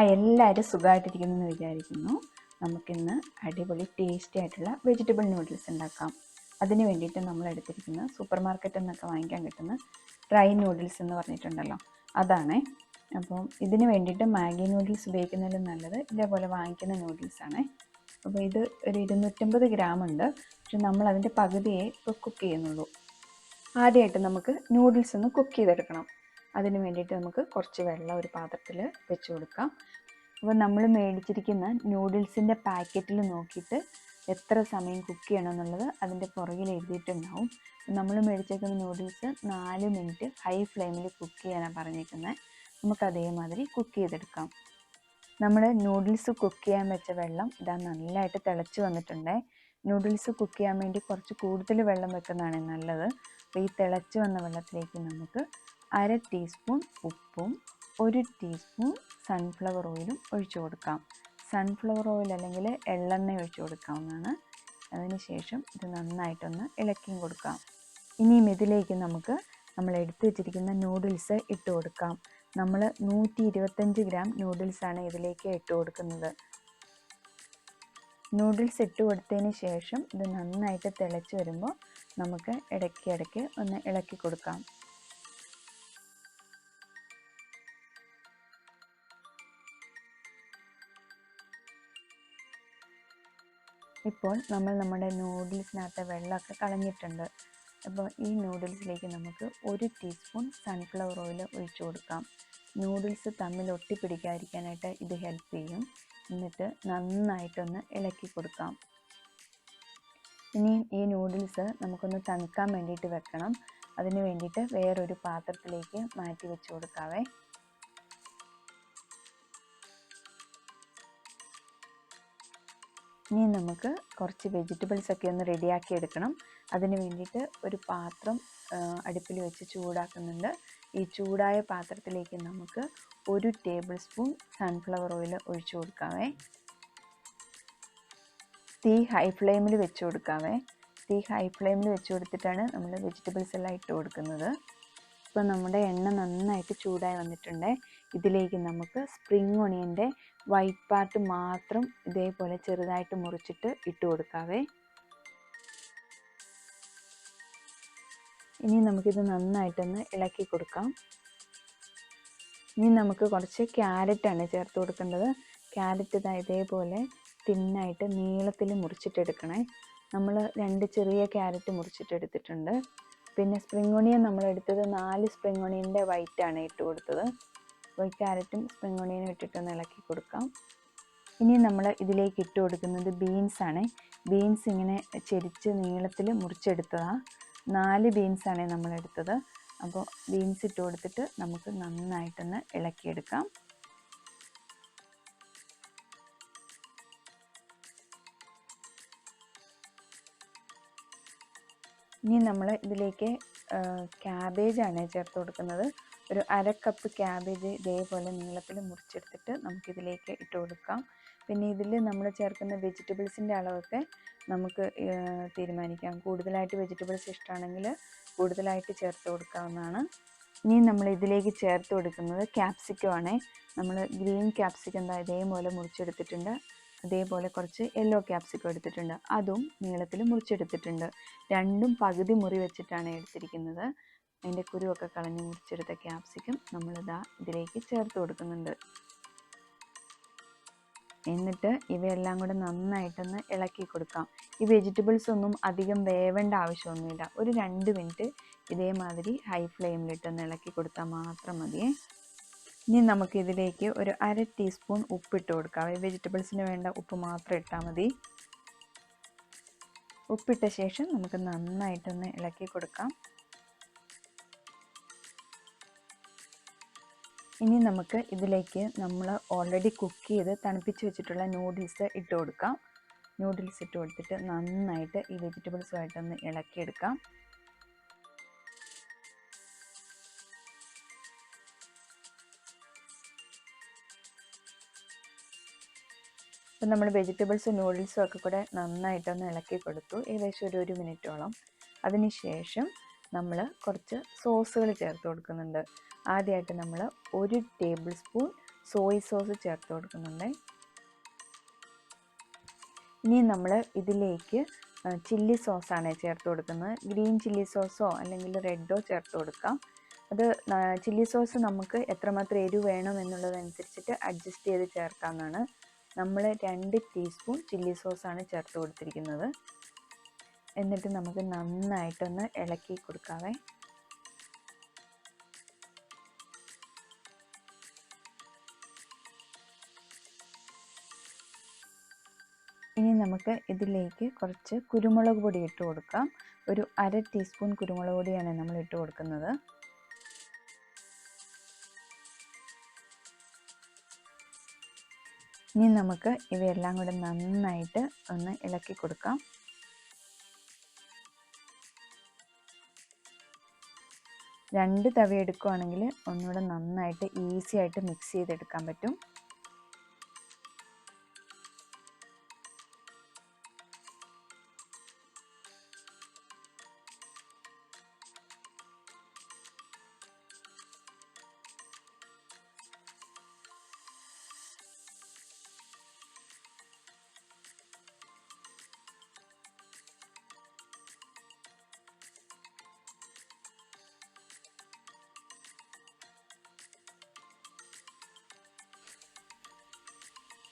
എല്ലാവരും സുഖമായിട്ടിരിക്കുന്നെന്ന് വിചാരിക്കുന്നു. നമുക്കിന്ന് അടിപൊളി ടേസ്റ്റി ആയിട്ടുള്ള വെജിറ്റബിൾ നൂഡിൽസ് ഉണ്ടാക്കാം. അതിന് വേണ്ടിയിട്ട് നമ്മൾ എടുത്തിരിക്കുന്ന സൂപ്പർ മാർക്കറ്റിൽ നിന്നൊക്കെ വാങ്ങിക്കാൻ കിട്ടുന്ന ഡ്രൈ നൂഡിൽസ് എന്ന് പറഞ്ഞിട്ടുണ്ടല്ലോ, അതാണ്. അപ്പം ഇതിന് വേണ്ടിയിട്ട് മാഗി നൂഡിൽസ് ഉപയോഗിക്കുന്നതിലും നല്ലത് ഇതേപോലെ വാങ്ങിക്കുന്ന നൂഡിൽസാണ്. അപ്പോൾ ഇത് ഒരു 250 ഗ്രാം ഉണ്ട്. പക്ഷെ നമ്മൾ അതിൻ്റെ പകുതിയെ ഇപ്പോൾ കുക്ക് ചെയ്യുന്നുള്ളൂ. ആദ്യമായിട്ട് നമുക്ക് നൂഡിൽസ് ഒന്ന് കുക്ക് ചെയ്തെടുക്കണം. അതിന് വേണ്ടിയിട്ട് നമുക്ക് കുറച്ച് വെള്ളം ഒരു പാത്രത്തിൽ വെച്ച് കൊടുക്കാം. അപ്പോൾ നമ്മൾ മേടിച്ചിരിക്കുന്ന നൂഡിൽസിൻ്റെ പാക്കറ്റിൽ നോക്കിയിട്ട് എത്ര സമയം കുക്ക് ചെയ്യണം എന്നുള്ളത് അതിൻ്റെ പുറകിൽ എഴുതിയിട്ടുണ്ടാവും. നമ്മൾ മേടിച്ചേക്കുന്ന നൂഡിൽസ് 4 മിനിറ്റ് ഹൈ ഫ്ലെയിമിൽ കുക്ക് ചെയ്യാനാണ് പറഞ്ഞേക്കുന്നത്. നമുക്ക് അതേമാതിരി കുക്ക് ചെയ്തെടുക്കാം. നമ്മൾ നൂഡിൽസ് കുക്ക് ചെയ്യാൻ വെച്ച വെള്ളം ഇതാ നല്ലതായിട്ട് തിളച്ച് വന്നിട്ടുണ്ട്. നൂഡിൽസ് കുക്ക് ചെയ്യാൻ വേണ്ടി കുറച്ച് കൂടുതൽ വെള്ളം വെക്കുന്നതാണ് നല്ലത്. അപ്പോൾ ഈ തിളച്ച് വന്ന വെള്ളത്തിലേക്ക് നമുക്ക് 1/2 ടീസ്പൂൺ ഉപ്പും 1 ടീസ്പൂൺ സൺഫ്ലവർ ഓയിലും ഒഴിച്ചു കൊടുക്കാം. സൺഫ്ലവർ ഓയിൽ അല്ലെങ്കിൽ എള്ളെണ്ണ ഒഴിച്ചു കൊടുക്കാവുന്നതാണ്. അതിനുശേഷം ഇത് നന്നായിട്ടൊന്ന് ഇളക്കിയും കൊടുക്കാം. ഇനിയും ഇതിലേക്ക് നമുക്ക് നമ്മൾ എടുത്തു വെച്ചിരിക്കുന്ന നൂഡിൽസ് ഇട്ട് കൊടുക്കാം. നമ്മൾ 125 ഗ്രാം നൂഡിൽസാണ് ഇതിലേക്ക് ഇട്ട് കൊടുക്കുന്നത്. നൂഡിൽസ് ഇട്ട് കൊടുത്തതിന് ശേഷം ഇത് നന്നായിട്ട് തിളച്ച് വരുമ്പോൾ നമുക്ക് ഇടയ്ക്കിടയ്ക്ക് ഒന്ന് ഇളക്കി കൊടുക്കാം. ഇപ്പോൾ നമ്മൾ നമ്മുടെ നൂഡിൽസിനകത്തെ വെള്ളമൊക്കെ കളഞ്ഞിട്ടുണ്ട്. അപ്പോൾ ഈ നൂഡിൽസിലേക്ക് നമുക്ക് 1 ടീസ്പൂൺ സൺഫ്ലവർ ഓയിൽ ഒഴിച്ചു കൊടുക്കാം. നൂഡിൽസ് തമ്മിൽ ഒട്ടിപ്പിടിക്കാതിരിക്കാനായിട്ട് ഇത് ഹെൽപ്പ് ചെയ്യും. എന്നിട്ട് നന്നായിട്ടൊന്ന് ഇളക്കി കൊടുക്കാം. ഇനിയും ഈ നൂഡിൽസ് നമുക്കൊന്ന് തണുക്കാൻ വേണ്ടിയിട്ട് വെക്കണം. അതിന് വേണ്ടിയിട്ട് വേറൊരു പാത്രത്തിലേക്ക് മാറ്റി വെച്ച് കൊടുക്കാവേ. ഇനി നമുക്ക് കുറച്ച് വെജിറ്റബിൾസ് ഒക്കെ ഒന്ന് റെഡിയാക്കി എടുക്കണം. അതിന് വേണ്ടിയിട്ട് ഒരു പാത്രം അടുപ്പിൽ വെച്ച് ചൂടാക്കുന്നുണ്ട്. ഈ ചൂടായ പാത്രത്തിലേക്ക് നമുക്ക് 1 ടേബിൾ സ്പൂൺ സൺഫ്ലവർ ഓയിൽ ഒഴിച്ചു കൊടുക്കാവേ. തീ ഹൈ ഫ്ലെയിമിൽ വെച്ച് കൊടുക്കാവേ. തീ ഹൈ ഫ്ലെയിമിൽ വെച്ച് കൊടുത്തിട്ടാണ് നമ്മൾ വെജിറ്റബിൾസ് എല്ലാം ഇട്ട് കൊടുക്കുന്നത്. ഇപ്പോൾ നമ്മുടെ എണ്ണ നന്നായിട്ട് ചൂടായി വന്നിട്ടുണ്ട്. ഇതിലേക്ക് നമുക്ക് സ്പ്രിംഗ് ഒണിയൻ്റെ വൈറ്റ് പാർട്ട് മാത്രം ഇതേപോലെ ചെറുതായിട്ട് മുറിച്ചിട്ട് ഇട്ട് കൊടുക്കാവേ. ഇനി നമുക്കിത് നന്നായിട്ടൊന്ന് ഇളക്കി കൊടുക്കാം. ഇനി നമുക്ക് കുറച്ച് ക്യാരറ്റാണ് ചേർത്ത് കൊടുക്കേണ്ടത്. ക്യാരറ്റ് ഇതേപോലെ തിന്നായിട്ട് നീളത്തിൽ മുറിച്ചിട്ടെടുക്കണേ. നമ്മൾ 2 ചെറിയ ക്യാരറ്റ് മുറിച്ചിട്ടെടുത്തിട്ടുണ്ട്. പിന്നെ സ്പ്രിംഗ് ഒണിയൻ നമ്മളെടുത്തത് 4 സ്പ്രിംഗ് ഒണിയൻ്റെ വൈറ്റാണ് ഇട്ട് കൊടുത്തത്. അപ്പോൾ ക്യാരറ്റും സ്പ്രിംഗ് ഒണിയനും ഇട്ടിട്ടൊന്ന് ഇളക്കി കൊടുക്കാം. ഇനി നമ്മൾ ഇതിലേക്ക് ഇട്ട് കൊടുക്കുന്നത് ബീൻസാണ്. ബീൻസ് ഇങ്ങനെ ചെരിച്ച് നീളത്തിൽ മുറിച്ചെടുത്തതാണ്. 4 ബീൻസാണ് നമ്മളെടുത്തത്. അപ്പോൾ ബീൻസ് ഇട്ട് കൊടുത്തിട്ട് നമുക്ക് നന്നായിട്ടൊന്ന് ഇളക്കിയെടുക്കാം. ഇനി നമ്മൾ ഇതിലേക്ക് ക്യാബേജാണ് ചേർത്ത് കൊടുക്കുന്നത്. ഒരു 1/2 കപ്പ് ക്യാബേജ് ഇതേപോലെ നീളത്തിൽ മുറിച്ചെടുത്തിട്ട് നമുക്കിതിലേക്ക് ഇട്ട് കൊടുക്കാം. പിന്നെ ഇതിൽ നമ്മൾ ചേർക്കുന്ന വെജിറ്റബിൾസിൻ്റെ അളവൊക്കെ നമുക്ക് തീരുമാനിക്കാം. കൂടുതലായിട്ട് വെജിറ്റബിൾസ് ഇഷ്ടമാണെങ്കിൽ കൂടുതലായിട്ട് ചേർത്ത് കൊടുക്കാവുന്നതാണ്. ഇനി നമ്മൾ ഇതിലേക്ക് ചേർത്ത് കൊടുക്കുന്നത് ക്യാപ്സിക്കം ആണ്. നമ്മൾ ഗ്രീൻ ക്യാപ്സിക്കം ഇതേപോലെ മുറിച്ചെടുത്തിട്ടുണ്ട്. അതേപോലെ കുറച്ച് യെല്ലോ ക്യാപ്സിക്കം എടുത്തിട്ടുണ്ട്. അതും നീളത്തിൽ മുറിച്ചെടുത്തിട്ടുണ്ട്. രണ്ടും പകുതി മുറി വെച്ചിട്ടാണ് എടുത്തിരിക്കുന്നത്. അതിൻ്റെ കുരുവൊക്കെ കളഞ്ഞ് മുറിച്ചെടുത്ത ക്യാപ്സിക്കം നമ്മളിതാ ഇതിലേക്ക് ചേർത്ത് കൊടുക്കുന്നുണ്ട്. എന്നിട്ട് ഇവയെല്ലാം കൂടെ നന്നായിട്ടൊന്ന് ഇളക്കി കൊടുക്കാം. ഈ വെജിറ്റബിൾസ് ഒന്നും അധികം വേവേണ്ട ആവശ്യമൊന്നുമില്ല. ഒരു 2 മിനിറ്റ് ഇതേമാതിരി ഹൈ ഫ്ലെയിമിലിട്ടൊന്ന് ഇളക്കി കൊടുത്താൽ മാത്രം മതിയേ. ഇനി നമുക്കിതിലേക്ക് ഒരു 1/2 ടീസ്പൂൺ ഉപ്പിട്ട് കൊടുക്കാം. ഈ വെജിറ്റബിൾസിന് വേണ്ട ഉപ്പ് മാത്രം ഇട്ടാൽ മതി. ഉപ്പിട്ട ശേഷം നമുക്ക് നന്നായിട്ടൊന്ന് ഇളക്കി കൊടുക്കാം. ഇനി നമുക്ക് ഇതിലേക്ക് നമ്മൾ ഓൾറെഡി കുക്ക് ചെയ്ത് തണുപ്പിച്ച് വെച്ചിട്ടുള്ള നൂഡിൽസ് ഇട്ട് കൊടുക്കാം. നൂഡിൽസ് ഇട്ട് കൊടുത്തിട്ട് നന്നായിട്ട് ഈ വെജിറ്റബിൾസുമായിട്ടൊന്ന് ഇളക്കിയെടുക്കാം. അപ്പം നമ്മൾ വെജിറ്റബിൾസും നൂഡിൽസും ഒക്കെ കൂടെ നന്നായിട്ടൊന്ന് ഇളക്കി കൊടുത്തു, ഏകദേശം ഒരു 1 മിനിറ്റോളം. അതിനുശേഷം നമ്മൾ കുറച്ച് സോസുകൾ ചേർത്ത് കൊടുക്കുന്നുണ്ട്. ആദ്യമായിട്ട് നമ്മൾ 1 ടേബിൾ സ്പൂൺ സോയ് സോസ് ചേർത്ത് കൊടുക്കുന്നുണ്ട്. ഇനി നമ്മൾ ഇതിലേക്ക് ചില്ലി സോസാണ് ചേർത്ത് കൊടുക്കുന്നത്. ഗ്രീൻ ചില്ലി സോസോ അല്ലെങ്കിൽ റെഡോ ചേർത്ത് കൊടുക്കാം. അത് ചില്ലി സോസ് നമുക്ക് എത്രമാത്രം എരിവ് വേണം എന്നുള്ളതനുസരിച്ചിട്ട് അഡ്ജസ്റ്റ് ചെയ്ത് ചേർക്കാവുന്നതാണ്. നമ്മൾ 2 ടീസ്പൂൺ ചില്ലി സോസാണ് ചേർത്ത് കൊടുത്തിരിക്കുന്നത്. എന്നിട്ട് നമുക്ക് നന്നായിട്ടൊന്ന് ഇളക്കി കൊടുക്കാവേ. ഇനി നമുക്ക് ഇതിലേക്ക് കുറച്ച് കുരുമുളക് പൊടി ഇട്ട് കൊടുക്കാം. ഒരു 1/2 ടീസ്പൂൺ കുരുമുളക് പൊടിയാണ് നമ്മൾ ഇട്ട് കൊടുക്കുന്നത്. ഇനി നമുക്ക് ഇവയെല്ലാം കൂടെ നന്നായിട്ട് ഒന്ന് ഇളക്കി കൊടുക്കാം. രണ്ട് തവി എടുക്കുകയാണെങ്കിൽ ഒന്നുകൂടെ നന്നായിട്ട് ഈസി ആയിട്ട് മിക്സ് ചെയ്തെടുക്കാൻ പറ്റും.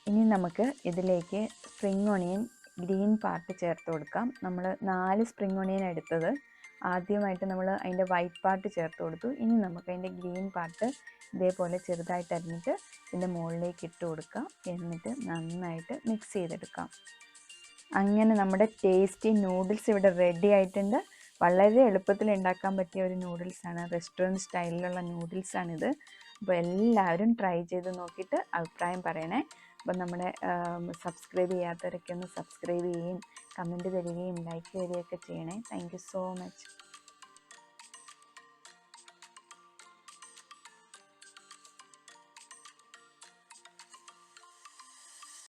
ഇനി നമുക്ക് ഇതിലേക്ക് സ്പ്രിംഗ് ഓണിയൻ ഗ്രീൻ പാർട്ട് ചേർത്ത് കൊടുക്കാം. നമ്മൾ 4 സ്പ്രിംഗ് ഓണിയൻ എടുത്തത്. ആദ്യമായിട്ട് നമ്മൾ അതിൻ്റെ വൈറ്റ് പാർട്ട് ചേർത്ത് കൊടുത്തു. ഇനി നമുക്ക് അതിൻ്റെ ഗ്രീൻ പാർട്ട് ഇതേപോലെ ചെറുതായിട്ട് അരിഞ്ഞിട്ട് ഇതിൻ്റെ മുകളിലേക്ക് ഇട്ട് കൊടുക്കാം. എന്നിട്ട് നന്നായിട്ട് മിക്സ് ചെയ്തെടുക്കാം. അങ്ങനെ നമ്മുടെ ടേസ്റ്റി നൂഡിൽസ് ഇവിടെ റെഡി ആയിട്ടുണ്ട്. വളരെ എളുപ്പത്തിൽ ഉണ്ടാക്കാൻ പറ്റിയ ഒരു നൂഡിൽസാണ്. റെസ്റ്റോറൻറ്റ് സ്റ്റൈലിലുള്ള നൂഡിൽസാണിത്. അപ്പോൾ എല്ലാവരും ട്രൈ ചെയ്ത് നോക്കിയിട്ട് അഭിപ്രായം പറയണേ. അപ്പം നമ്മുടെ സബ്സ്ക്രൈബ് ചെയ്യാത്തവരൊക്കെ ഒന്ന് സബ്സ്ക്രൈബ് ചെയ്യുകയും കമൻറ്റ് തരികയും ലൈക്ക് തരികയൊക്കെ ചെയ്യണേ. Thank you so much.